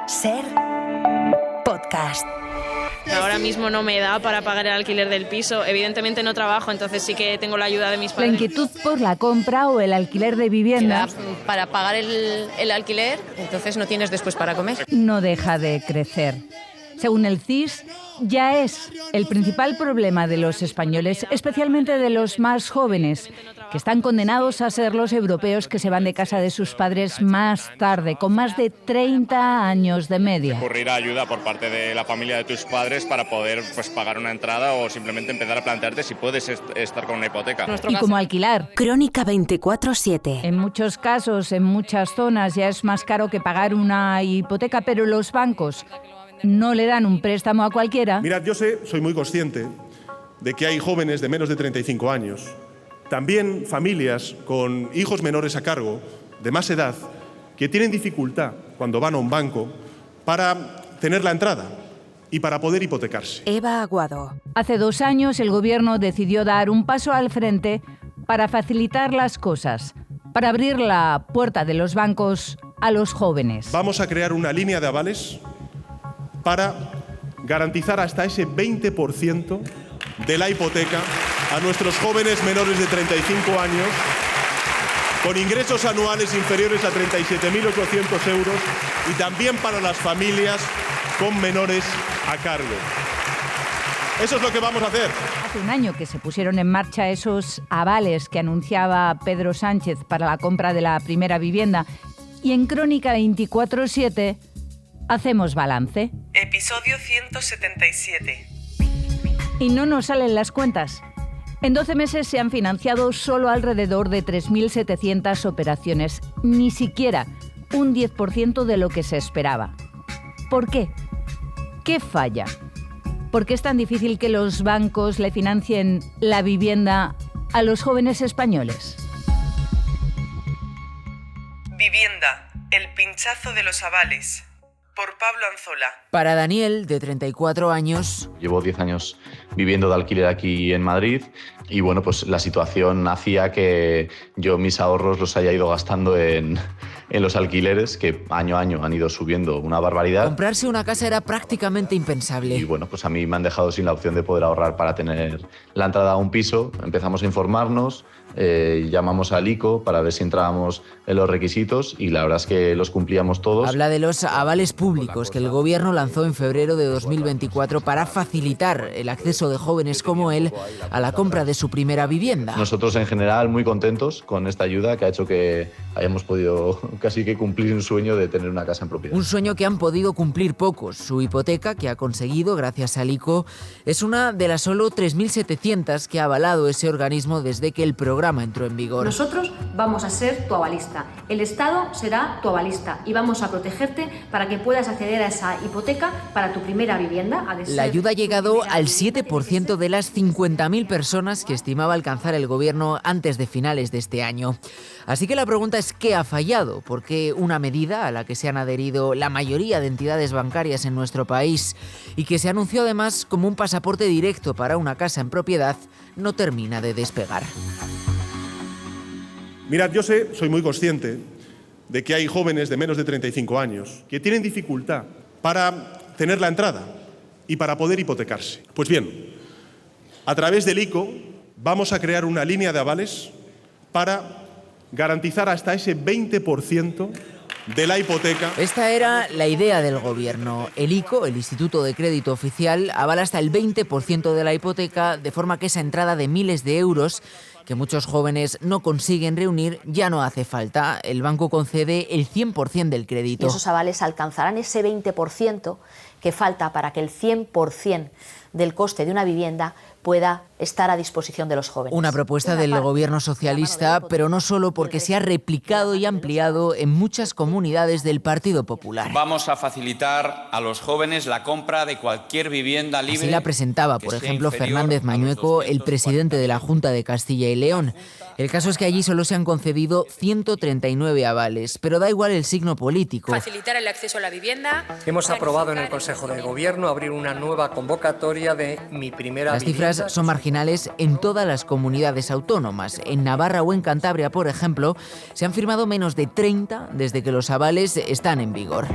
Ser podcast. Ahora mismo no me da para pagar el alquiler del piso. Evidentemente no trabajo, entonces sí que tengo la ayuda de mis padres. La inquietud por la compra o el alquiler de vivienda para pagar el alquiler, entonces no tienes después para comer. no deja de crecer. Según el CIS, ya es el principal problema de los españoles, especialmente de los más jóvenes, que están condenados a ser los europeos que se van de casa de sus padres más tarde, con más de 30 años de media. Recurrir a ayuda por parte de la familia de tus padres para poder pagar una entrada o simplemente empezar a plantearte si puedes estar con una hipoteca. Y como alquilar. Crónica 24/7. En muchos casos, en muchas zonas, ya es más caro que pagar una hipoteca, pero los bancos no le dan un préstamo a cualquiera. Mirad, yo soy muy consciente de que hay jóvenes de menos de 35 años, también familias con hijos menores a cargo, de más edad, que tienen dificultad cuando van a un banco para tener la entrada y para poder hipotecarse. Eva Aguado. Hace 2 años el gobierno decidió dar un paso al frente para facilitar las cosas, para abrir la puerta de los bancos a los jóvenes. Vamos a crear una línea de avales para garantizar hasta ese 20% de la hipoteca a nuestros jóvenes menores de 35 años con ingresos anuales inferiores a 37.800 euros y también para las familias con menores a cargo. Eso es lo que vamos a hacer. Hace un año que se pusieron en marcha esos avales que anunciaba Pedro Sánchez para la compra de la primera vivienda. Y en Crónica 24/7 hacemos balance. Episodio 177. Y no nos salen las cuentas. En 12 meses se han financiado solo alrededor de 3.700 operaciones, ni siquiera un 10% de lo que se esperaba. ¿Por qué? ¿Qué falla? ¿Por qué es tan difícil que los bancos le financien la vivienda a los jóvenes españoles? Vivienda, el pinchazo de los avales. Por Pablo Anzola. Para Daniel, de 34 años... Llevo 10 años viviendo de alquiler aquí en Madrid y bueno, pues la situación hacía que yo mis ahorros los haya ido gastando en los alquileres que año a año han ido subiendo una barbaridad. Comprarse una casa era prácticamente impensable. Y bueno, pues a mí me han dejado sin la opción de poder ahorrar para tener la entrada a un piso. Empezamos a informarnos, llamamos al ICO para ver si entrábamos en los requisitos y la verdad es que los cumplíamos todos. Habla de los avales públicos que el gobierno lanzó en febrero de 2024 para facilitar el acceso de jóvenes como él a la compra de su primera vivienda. Nosotros en general muy contentos con esta ayuda que ha hecho que hayamos podido casi que cumplir un sueño de tener una casa en propiedad. Un sueño que han podido cumplir pocos. Su hipoteca, que ha conseguido gracias al ICO, es una de las solo 3.700 que ha avalado ese organismo desde que el programa entró en vigor. Nosotros vamos a ser tu avalista. El Estado será tu avalista y vamos a protegerte para que puedas acceder a esa hipoteca para tu primera vivienda. La ayuda ha llegado al 7% de las 50.000 personas que estimaba alcanzar el gobierno antes de finales de este año. Así que la pregunta es ¿qué ha fallado? ¿Por qué una medida a la que se han adherido la mayoría de entidades bancarias en nuestro país y que se anunció además como un pasaporte directo para una casa en propiedad no termina de despegar? Mirad, yo soy muy consciente de que hay jóvenes de menos de 35 años que tienen dificultad para tener la entrada y para poder hipotecarse. Pues bien, a través del ICO vamos a crear una línea de avales para garantizar hasta ese 20% de la hipoteca. Esta era la idea del gobierno. El ICO, el Instituto de Crédito Oficial, avala hasta el 20% de la hipoteca, de forma que esa entrada de miles de euros que muchos jóvenes no consiguen reunir ya no hace falta. El banco concede el 100% del crédito. Y esos avales alcanzarán ese 20% que falta para que el 100% del coste de una vivienda pueda estar a disposición de los jóvenes. Una propuesta del gobierno socialista, pero no solo, porque se ha replicado y ampliado en muchas comunidades del Partido Popular. Vamos a facilitar a los jóvenes la compra de cualquier vivienda libre. Así la presentaba, por ejemplo, Fernández Mañueco, el presidente de la Junta de Castilla y León. El caso es que allí solo se han concedido 139 avales, pero da igual el signo político. Facilitar el acceso a la vivienda. Hemos aprobado en el Consejo de Gobierno abrir una nueva convocatoria de Mi Primera Vivienda. Las cifras son marginales en todas las comunidades autónomas. En Navarra o en Cantabria, por ejemplo, se han firmado menos de 30 desde que los avales están en vigor.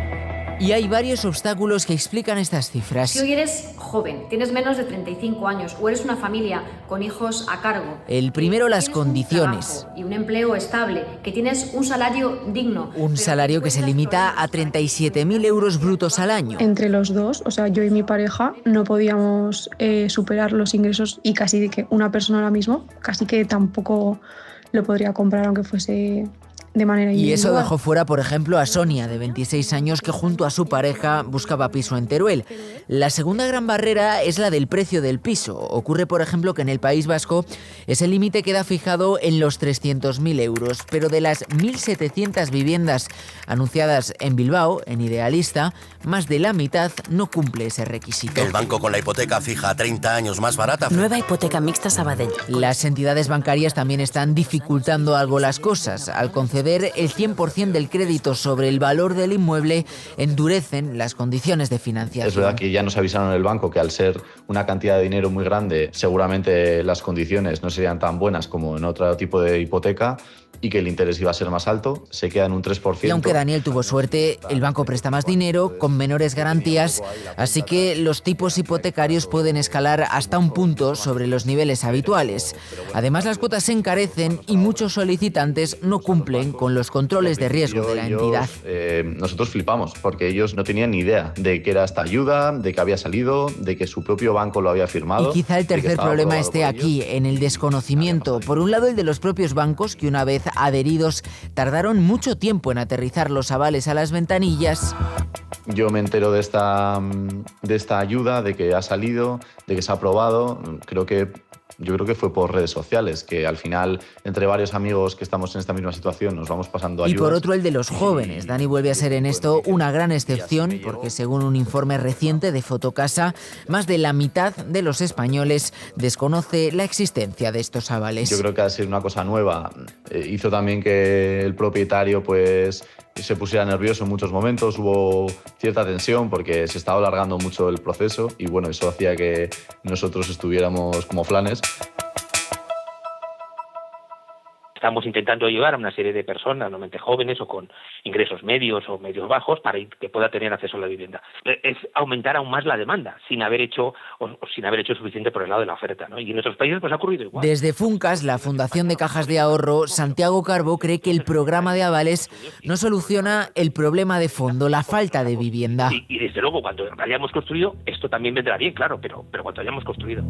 Y hay varios obstáculos que explican estas cifras. Si hoy eres joven, tienes menos de 35 años o eres una familia con hijos a cargo. El primero, las condiciones. Y un empleo estable, que tienes un salario digno. Un salario que se limita a 37.000 euros brutos al año. Entre los dos, o sea, yo y mi pareja, no podíamos superar los ingresos y casi de que una persona ahora mismo, casi que tampoco lo podría comprar aunque fuese de manera individual. Y eso dejó fuera, por ejemplo, a Sonia, de 26 años, que junto a su pareja buscaba piso en Teruel. La segunda gran barrera es la del precio del piso. Ocurre, por ejemplo, que en el País Vasco ese límite queda fijado en los 300.000 euros, pero de las 1.700 viviendas anunciadas en Bilbao, en Idealista, más de la mitad no cumple ese requisito. El banco con la hipoteca fija a 30 años más barata. Nueva hipoteca mixta Sabadell. Las entidades bancarias también están dificultando algo las cosas. Al conceder el 100% del crédito sobre el valor del inmueble, endurecen las condiciones de financiación. Es verdad que ya nos avisaron en el banco que al ser una cantidad de dinero muy grande, seguramente las condiciones no serían tan buenas como en otro tipo de hipoteca y que el interés iba a ser más alto, se queda en un 3%. Y aunque Daniel tuvo suerte, el banco presta más dinero, con menores garantías, así que los tipos hipotecarios pueden escalar hasta un punto sobre los niveles habituales. Además, las cuotas se encarecen y muchos solicitantes no cumplen con los controles de riesgo de la entidad. Nosotros flipamos, porque ellos no tenían ni idea de que era esta ayuda, de que había salido, de que su propio banco lo había firmado. Y quizá el tercer problema esté aquí, en el desconocimiento. Por un lado, el de los propios bancos, que una vez adheridos tardaron mucho tiempo en aterrizar los avales a las ventanillas. Yo me entero de esta ayuda, de que ha salido, de que se ha aprobado. Yo creo que fue por redes sociales, que al final, entre varios amigos que estamos en esta misma situación, nos vamos pasando ayudas. Y por otro, el de los jóvenes. Dani vuelve a ser en esto una gran excepción, porque según un informe reciente de Fotocasa, más de la mitad de los españoles desconoce la existencia de estos avales. Yo creo que al ser una cosa nueva, hizo también que el propietario se pusiera nervioso en muchos momentos, hubo cierta tensión porque se estaba alargando mucho el proceso y bueno, eso hacía que nosotros estuviéramos como flanes. Estamos intentando ayudar a una serie de personas, normalmente jóvenes o con ingresos medios o medios bajos, para que pueda tener acceso a la vivienda. Es aumentar aún más la demanda, sin haber hecho suficiente por el lado de la oferta, ¿no? Y en otros países pues ha ocurrido igual. Desde Funcas, la Fundación de Cajas de Ahorro, Santiago Carbó cree que el programa de avales no soluciona el problema de fondo, la falta de vivienda. Y desde luego, cuando hayamos construido, esto también vendrá bien, claro, pero cuando hayamos construido.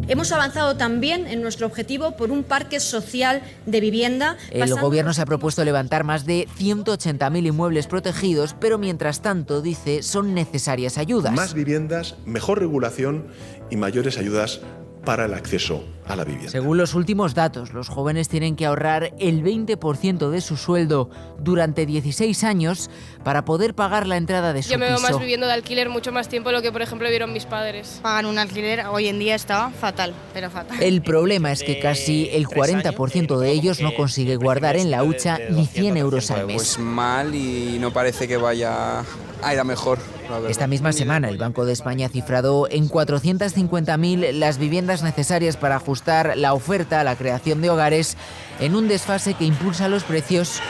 Hemos avanzado también en nuestro objetivo por un parque social de vivienda. El gobierno se ha propuesto levantar más de 180.000 inmuebles protegidos, pero mientras tanto, dice, son necesarias ayudas. Más viviendas, mejor regulación y mayores ayudas para el acceso a la vivienda. Según los últimos datos, los jóvenes tienen que ahorrar el 20% de su sueldo durante 16 años para poder pagar la entrada de su piso. Yo me veo más viviendo de alquiler mucho más tiempo de lo que, por ejemplo, vieron mis padres. Pagan un alquiler hoy en día está fatal, pero fatal. El problema es que casi el 40% de ellos no consigue guardar en la hucha ni 100 euros al mes. Pues mal y no parece que vaya a ir a mejor. Esta misma semana el Banco de España ha cifrado en 450.000 las viviendas necesarias para ajustar la oferta a la creación de hogares en un desfase que impulsa los precios.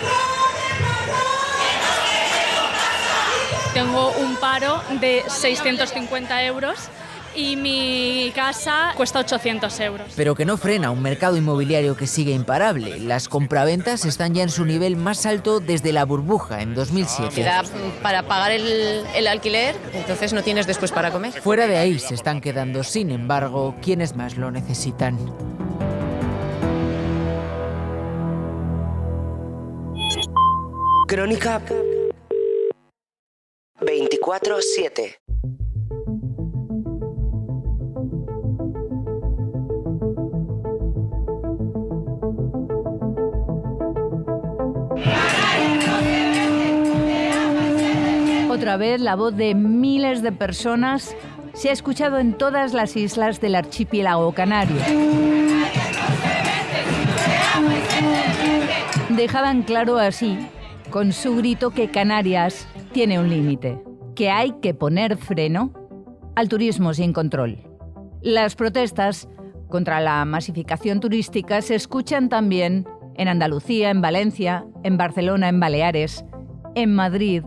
Tengo un paro de 650 euros y mi casa cuesta 800 euros. Pero que no frena un mercado inmobiliario que sigue imparable. Las compraventas están ya en su nivel más alto desde la burbuja en 2007. Te da para pagar el alquiler, entonces no tienes después para comer. Fuera de ahí se están quedando, sin embargo, quienes más lo necesitan. Crónica 24/7. Otra vez la voz de miles de personas se ha escuchado en todas las islas del archipiélago canario. Dejaban claro así, con su grito, que Canarias tiene un límite, que hay que poner freno al turismo sin control. Las protestas contra la masificación turística se escuchan también en Andalucía, en Valencia, en Barcelona, en Baleares, en Madrid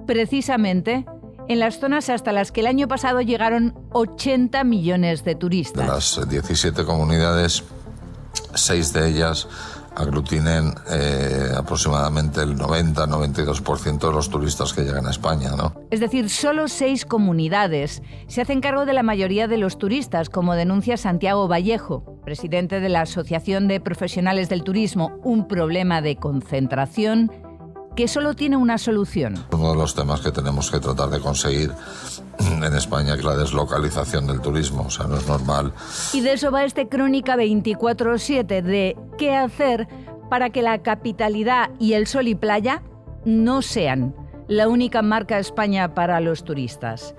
precisamente en las zonas hasta las que el año pasado llegaron 80 millones de turistas. De las 17 comunidades, 6 de ellas aglutinen aproximadamente el 90-92% de los turistas que llegan a España, ¿no? Es decir, solo 6 comunidades se hacen cargo de la mayoría de los turistas, como denuncia Santiago Vallejo, presidente de la Asociación de Profesionales del Turismo, un problema de concentración que solo tiene una solución. Uno de los temas que tenemos que tratar de conseguir en España es la deslocalización del turismo, o sea, no es normal. Y de eso va este Crónica 24/7, de qué hacer para que la capitalidad y el sol y playa no sean la única marca España para los turistas.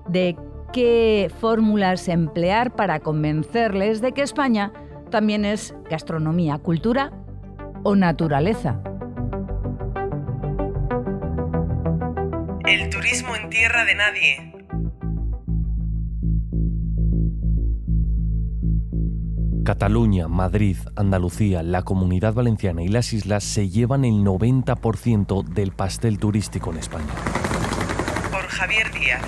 De qué fórmulas emplear para convencerles de que España también es gastronomía, cultura o naturaleza. El turismo en tierra de nadie. Cataluña, Madrid, Andalucía, la Comunidad Valenciana y las islas se llevan el 90% del pastel turístico en España. Por Javier Díaz.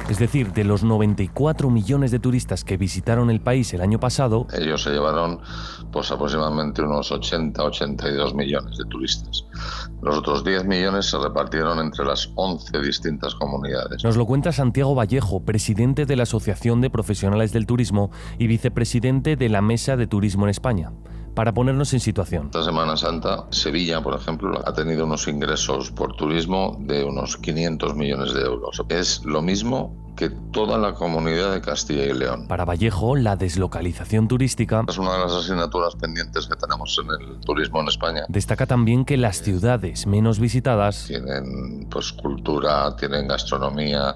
Es decir, de los 94 millones de turistas que visitaron el país el año pasado, ellos se llevaron pues aproximadamente unos 80-82 millones de turistas. Los otros 10 millones se repartieron entre las 11 distintas comunidades. Nos lo cuenta Santiago Vallejo, presidente de la Asociación de Profesionales del Turismo y vicepresidente de la Mesa de Turismo en España. Para ponernos en situación. Esta Semana Santa, Sevilla, por ejemplo, ha tenido unos ingresos por turismo de unos 500 millones de euros. Es lo mismo que toda la comunidad de Castilla y León. Para Vallejo, la deslocalización turística es una de las asignaturas pendientes que tenemos en el turismo en España. Destaca también que las ciudades menos visitadas tienen pues cultura, tienen gastronomía,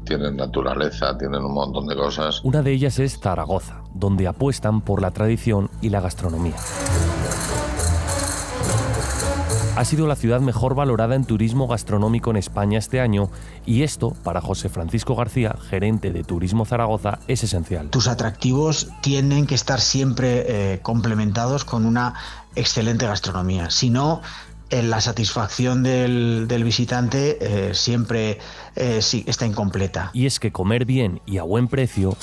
tienen naturaleza, tienen un montón de cosas. Una de ellas es Zaragoza, donde apuestan por la tradición y la gastronomía. Ha sido la ciudad mejor valorada en turismo gastronómico en España este año y esto, para José Francisco García, gerente de Turismo Zaragoza, es esencial. Tus atractivos tienen que estar siempre complementados con una excelente gastronomía. Si no, la satisfacción del visitante siempre sí, está incompleta. Y es que comer bien y a buen precio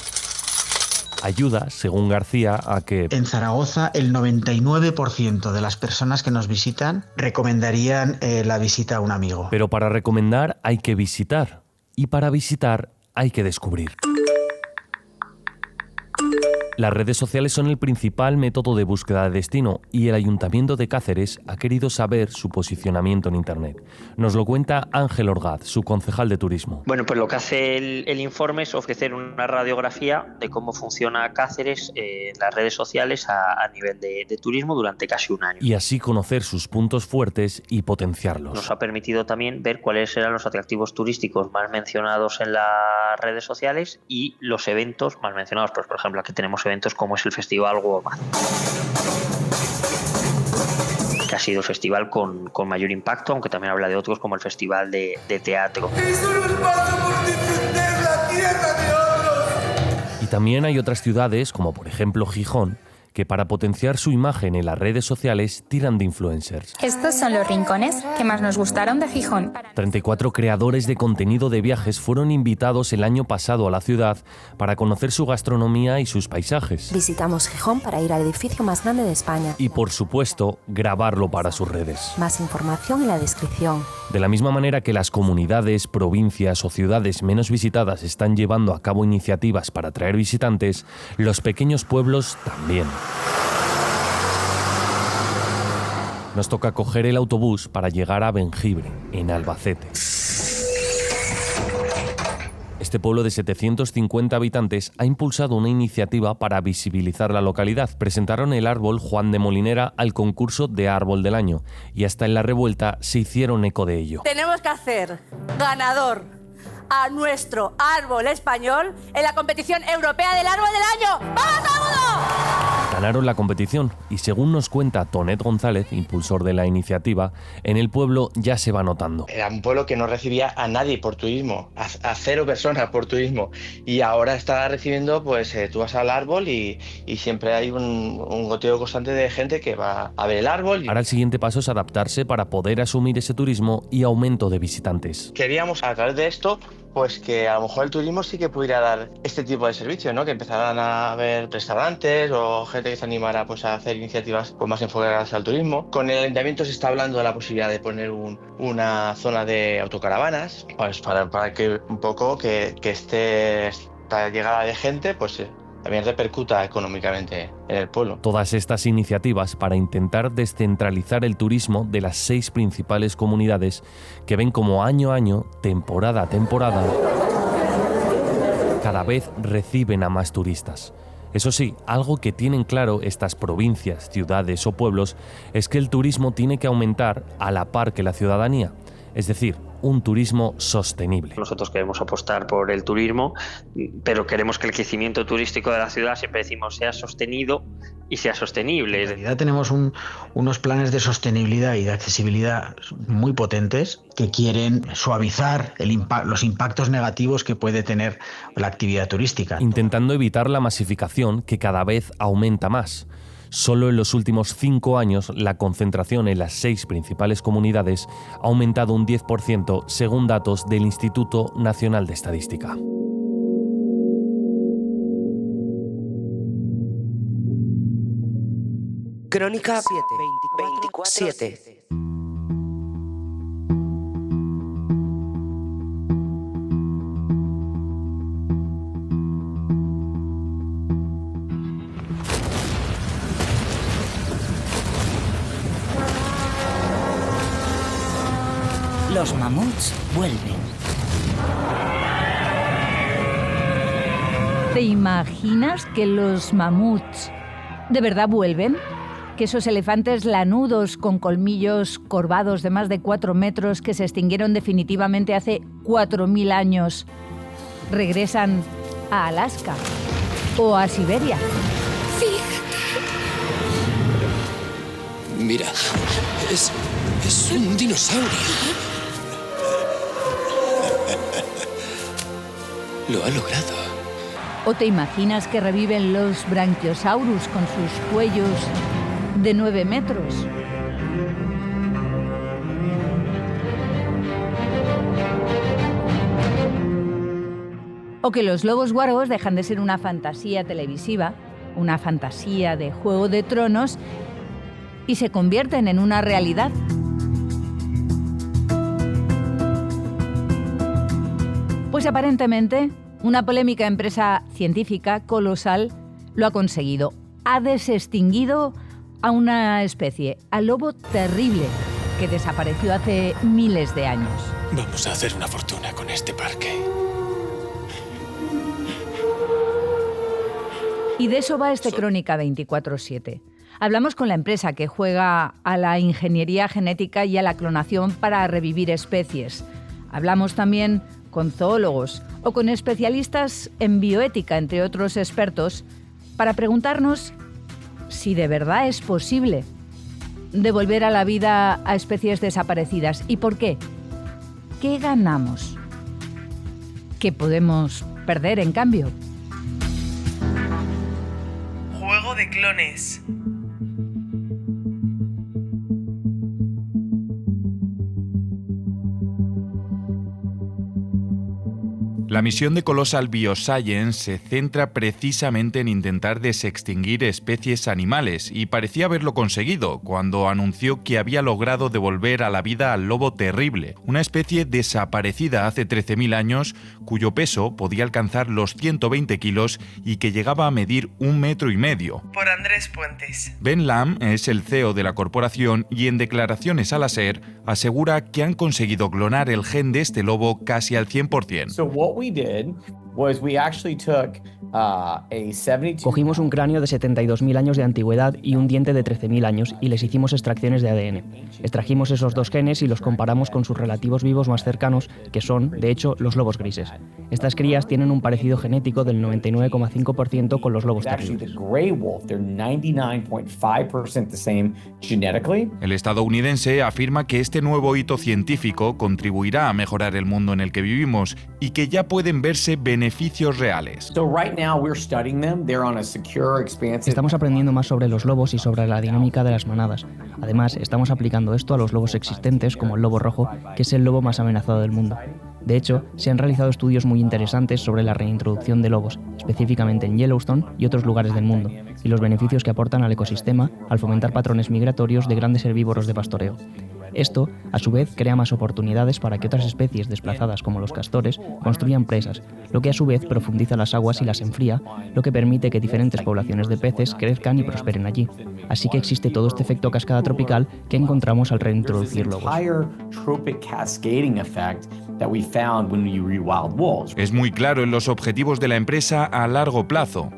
ayuda, según García, a que... En Zaragoza, el 99% de las personas que nos visitan recomendarían la visita a un amigo. Pero para recomendar hay que visitar. Y para visitar hay que descubrir. Las redes sociales son el principal método de búsqueda de destino y el Ayuntamiento de Cáceres ha querido saber su posicionamiento en Internet. Nos lo cuenta Ángel Orgaz, su concejal de turismo. Bueno, pues lo que hace el informe es ofrecer una radiografía de cómo funciona Cáceres en las redes sociales a nivel de turismo durante casi un año. Y así conocer sus puntos fuertes y potenciarlos. Nos ha permitido también ver cuáles eran los atractivos turísticos más mencionados en las redes sociales y los eventos más mencionados. Pues, por ejemplo, aquí tenemos eventos como es el Festival Womat, que ha sido el festival con mayor impacto, aunque también habla de otros como el Festival de Teatro. Y también hay otras ciudades, como por ejemplo Gijón, que para potenciar su imagen en las redes sociales tiran de influencers. Estos son los rincones que más nos gustaron de Gijón. 34 creadores de contenido de viajes fueron invitados el año pasado a la ciudad para conocer su gastronomía y sus paisajes. Visitamos Gijón para ir al edificio más grande de España. Y por supuesto, grabarlo para sus redes. Más información en la descripción. De la misma manera que las comunidades, provincias o ciudades menos visitadas están llevando a cabo iniciativas para atraer visitantes, los pequeños pueblos también. Nos toca coger el autobús para llegar a Benjibre, en Albacete. Este pueblo de 750 habitantes ha impulsado una iniciativa para visibilizar la localidad. Presentaron el árbol Juan de Molinera al concurso de Árbol del Año y hasta en la Revuelta se hicieron eco de ello. Tenemos que hacer ganador a nuestro árbol español en la competición europea del Árbol del Año. ¡Vamos, todo el mundo! Ganaron la competición y, según nos cuenta Tonet González, impulsor de la iniciativa, en el pueblo ya se va notando. Era un pueblo que no recibía a nadie por turismo, a 0 personas por turismo, y ahora está recibiendo, pues tú vas al árbol y siempre hay un goteo constante de gente que va a ver el árbol. Ahora el siguiente paso es adaptarse para poder asumir ese turismo y aumento de visitantes. Queríamos, a través de esto, pues que a lo mejor el turismo sí que pudiera dar este tipo de servicios, ¿no? Que empezaran a haber restaurantes o gente que se animara, pues, a hacer iniciativas, pues, más enfocadas al turismo. Con el ayuntamiento se está hablando de la posibilidad de poner una zona de autocaravanas, pues para que un poco que esta llegada de gente, pues también repercuta económicamente en el pueblo. Todas estas iniciativas para intentar descentralizar el turismo de las 6 principales comunidades que ven como año a año, temporada a temporada, cada vez reciben a más turistas. Eso sí, algo que tienen claro estas provincias, ciudades o pueblos es que el turismo tiene que aumentar a la par que la ciudadanía, es decir, un turismo sostenible. Nosotros queremos apostar por el turismo, pero queremos que el crecimiento turístico de la ciudad, siempre decimos, sea sostenido y sea sostenible. En realidad tenemos unos planes de sostenibilidad y de accesibilidad muy potentes que quieren suavizar los impactos negativos que puede tener la actividad turística. Intentando evitar la masificación que cada vez aumenta más. Solo en los últimos 5 años la concentración en las 6 principales comunidades ha aumentado un 10% según datos del Instituto Nacional de Estadística. Crónica 24/7. Los mamuts vuelven. ¿Te imaginas que los mamuts de verdad vuelven? Que esos elefantes lanudos con colmillos corvados de más de 4 metros que se extinguieron definitivamente hace 4.000 años regresan a Alaska o a Siberia. Mira, es un dinosaurio. Lo ha logrado. ¿O te imaginas que reviven los Brachiosaurus con sus cuellos de 9 metros? ¿O que los lobos guargos dejan de ser una fantasía televisiva, una fantasía de Juego de Tronos, y se convierten en una realidad? Pues aparentemente, una polémica empresa científica colosal lo ha conseguido. Ha desextinguido a una especie, al lobo terrible, que desapareció hace miles de años. Vamos a hacer una fortuna con este parque. Y de eso va este Crónica 24/7. Hablamos con la empresa que juega a la ingeniería genética y a la clonación para revivir especies. Hablamos también con zoólogos o con especialistas en bioética, entre otros expertos, para preguntarnos si de verdad es posible devolver a la vida a especies desaparecidas y por qué. ¿Qué ganamos? ¿Qué podemos perder en cambio? Juego de clones. La misión de Colossal Bioscience se centra precisamente en intentar desextinguir especies animales y parecía haberlo conseguido cuando anunció que había logrado devolver a la vida al lobo terrible, una especie desaparecida hace 13.000 años cuyo peso podía alcanzar los 120 kilos y que llegaba a medir 1,5 metros. Por Andrés Puentes. Ben Lam es el CEO de la corporación y en declaraciones a la SER asegura que han conseguido clonar el gen de este lobo casi al 100%. Cogimos un cráneo de 72.000 años de antigüedad y un diente de 13.000 años y les hicimos extracciones de ADN. Extrajimos esos dos genes y los comparamos con sus relativos vivos más cercanos, que son, de hecho, los lobos grises. Estas crías tienen un parecido genético del 99,5% con los lobos terribles. El estadounidense afirma que este nuevo hito científico contribuirá a mejorar el mundo en el que vivimos y que ya pueden verse beneficios reales. Estamos aprendiendo más sobre los lobos y sobre la dinámica de las manadas. Además, estamos aplicando esto a los lobos existentes, como el lobo rojo, que es el lobo más amenazado del mundo. De hecho, se han realizado estudios muy interesantes sobre la reintroducción de lobos, específicamente en Yellowstone y otros lugares del mundo, y los beneficios que aportan al ecosistema al fomentar patrones migratorios de grandes herbívoros de pastoreo. Esto, a su vez, crea más oportunidades para que otras especies desplazadas como los castores construyan presas, lo que a su vez profundiza las aguas y las enfría, lo que permite que diferentes poblaciones de peces crezcan y prosperen allí. Así que existe todo este efecto cascada tropical que encontramos al reintroducir lobos. Es muy claro en los objetivos de la empresa a largo plazo.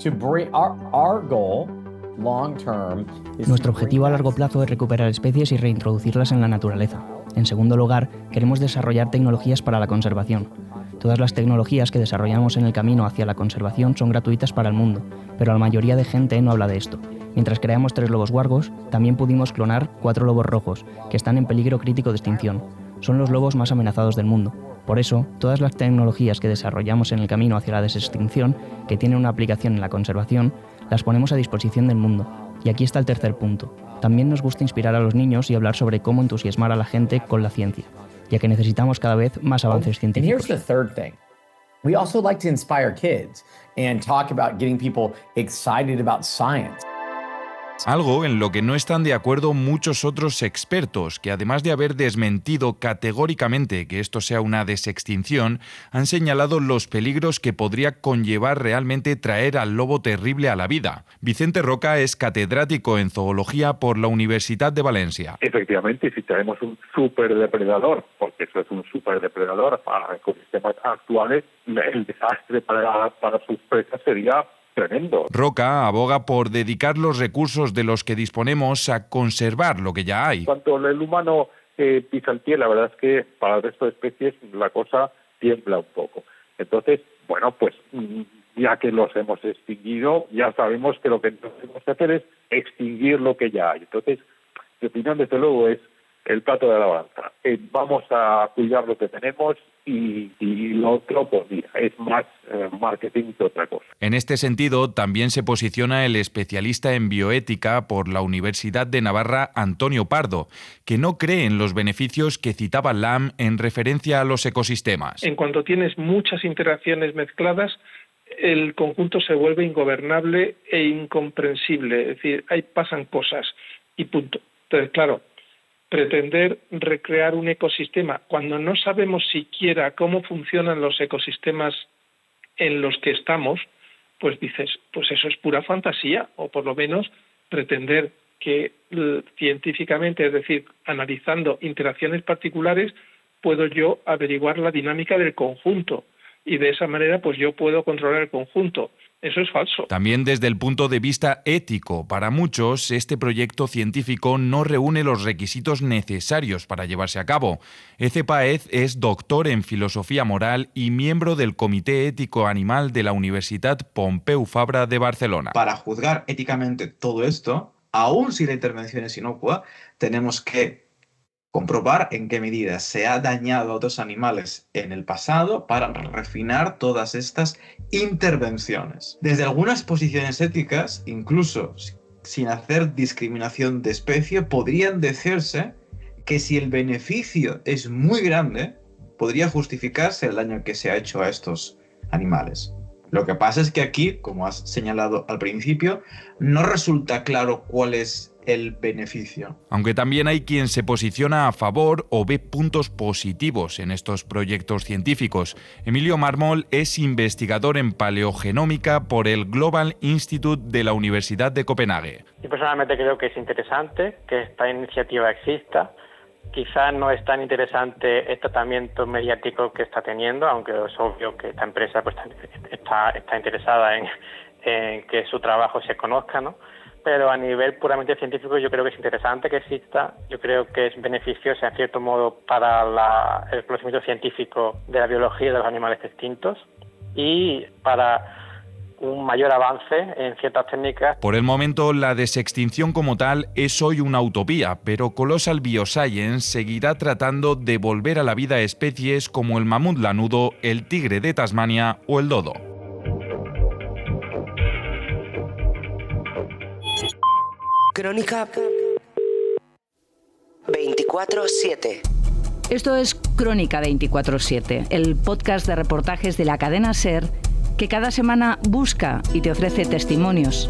Nuestro objetivo a largo plazo es recuperar especies y reintroducirlas en la naturaleza. En segundo lugar, queremos desarrollar tecnologías para la conservación. Todas las tecnologías que desarrollamos en el camino hacia la conservación son gratuitas para el mundo, pero la mayoría de gente no habla de esto. Mientras creamos 3 lobos huargos, también pudimos clonar 4 lobos rojos, que están en peligro crítico de extinción. Son los lobos más amenazados del mundo. Por eso, todas las tecnologías que desarrollamos en el camino hacia la desextinción, que tienen una aplicación en la conservación, las ponemos a disposición del mundo. Y aquí está el tercer punto. También nos gusta inspirar a los niños y hablar sobre cómo entusiasmar a la gente con la ciencia, ya que necesitamos cada vez más avances científicos. We also like to inspire kids and talk about getting people excited about science. Algo en lo que no están de acuerdo muchos otros expertos, que además de haber desmentido categóricamente que esto sea una desextinción, han señalado los peligros que podría conllevar realmente traer al lobo terrible a la vida. Vicente Roca es catedrático en zoología por la Universidad de Valencia. Efectivamente, si traemos un superdepredador, porque eso es un superdepredador para ecosistemas actuales, el desastre para sus presas sería tremendo. Roca aboga por dedicar los recursos de los que disponemos a conservar lo que ya hay. Cuando el humano pisa el pie, la verdad es que para el resto de especies la cosa tiembla un poco. Entonces, bueno, pues ya que los hemos extinguido, ya sabemos que lo que tenemos que hacer es extinguir lo que ya hay. Entonces, mi opinión, desde luego, es el plato de la balanza. Vamos a cuidar lo que tenemos y lo otro, pues mira, es más marketing que otra cosa. En este sentido, también se posiciona el especialista en bioética por la Universidad de Navarra, Antonio Pardo, que no cree en los beneficios que citaba Lam en referencia a los ecosistemas. En cuanto tienes muchas interacciones mezcladas, el conjunto se vuelve ingobernable e incomprensible, es decir, ahí pasan cosas y punto. Entonces, claro, pretender recrear un ecosistema cuando no sabemos siquiera cómo funcionan los ecosistemas en los que estamos, pues dices, pues eso es pura fantasía, o por lo menos pretender que científicamente, es decir, analizando interacciones particulares, puedo yo averiguar la dinámica del conjunto y de esa manera pues yo puedo controlar el conjunto. Eso es falso. También desde el punto de vista ético, para muchos, este proyecto científico no reúne los requisitos necesarios para llevarse a cabo. Ece Páez es doctor en filosofía moral y miembro del Comité Ético Animal de la Universidad Pompeu Fabra de Barcelona. Para juzgar éticamente todo esto, aun si la intervención es inocua, tenemos que comprobar en qué medida se ha dañado a otros animales en el pasado para refinar todas estas intervenciones. Desde algunas posiciones éticas, incluso sin hacer discriminación de especie, podrían decirse que si el beneficio es muy grande, podría justificarse el daño que se ha hecho a estos animales. Lo que pasa es que aquí, como has señalado al principio, no resulta claro cuál es el beneficio. Aunque también hay quien se posiciona a favor o ve puntos positivos en estos proyectos científicos. Emilio Mármol es investigador en paleogenómica por el Global Institute de la Universidad de Copenhague. Yo personalmente creo que es interesante que esta iniciativa exista Quizás no es tan interesante el tratamiento mediático que está teniendo, aunque es obvio que esta empresa pues está interesada en que su trabajo se conozca, ¿no? Pero a nivel puramente científico yo creo que es interesante que exista, yo creo que es beneficiosa en cierto modo para el conocimiento científico de la biología de los animales extintos y para un mayor avance en ciertas técnicas. Por el momento, la desextinción como tal es hoy una utopía, pero Colossal Bioscience seguirá tratando de volver a la vida especies como el mamut lanudo, el tigre de Tasmania o el dodo. Crónica 24/7. Esto es Crónica 24/7, el podcast de reportajes de la cadena SER que cada semana busca y te ofrece testimonios,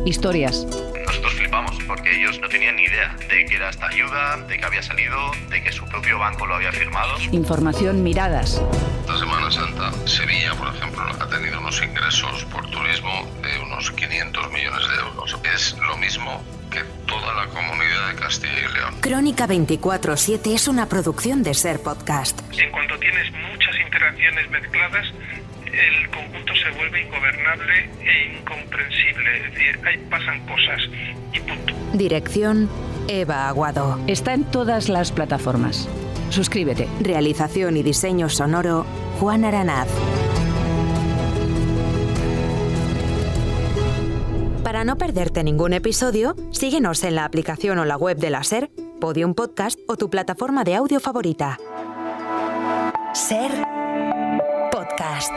historias. Nosotros flipamos porque ellos no tenían ni idea de que era esta ayuda, de que había salido, de que su propio banco lo había firmado. Información, miradas. Esta Semana Santa, Sevilla, por ejemplo, ha tenido unos ingresos por turismo de unos 500 millones de euros. Es lo mismo que toda la comunidad de Castilla y León. Crónica 24/7 es una producción de SER Podcast. En cuanto tienes muchas interacciones mezcladas, el conjunto se vuelve ingobernable e incomprensible. Es decir, ahí pasan cosas y punto. Dirección: Eva Aguado. Está en todas las plataformas. Suscríbete. Realización y diseño sonoro: Juan Aranaz. Para no perderte ningún episodio, síguenos en la aplicación o la web de la SER, Podium Podcast o tu plataforma de audio favorita. SER Podcast.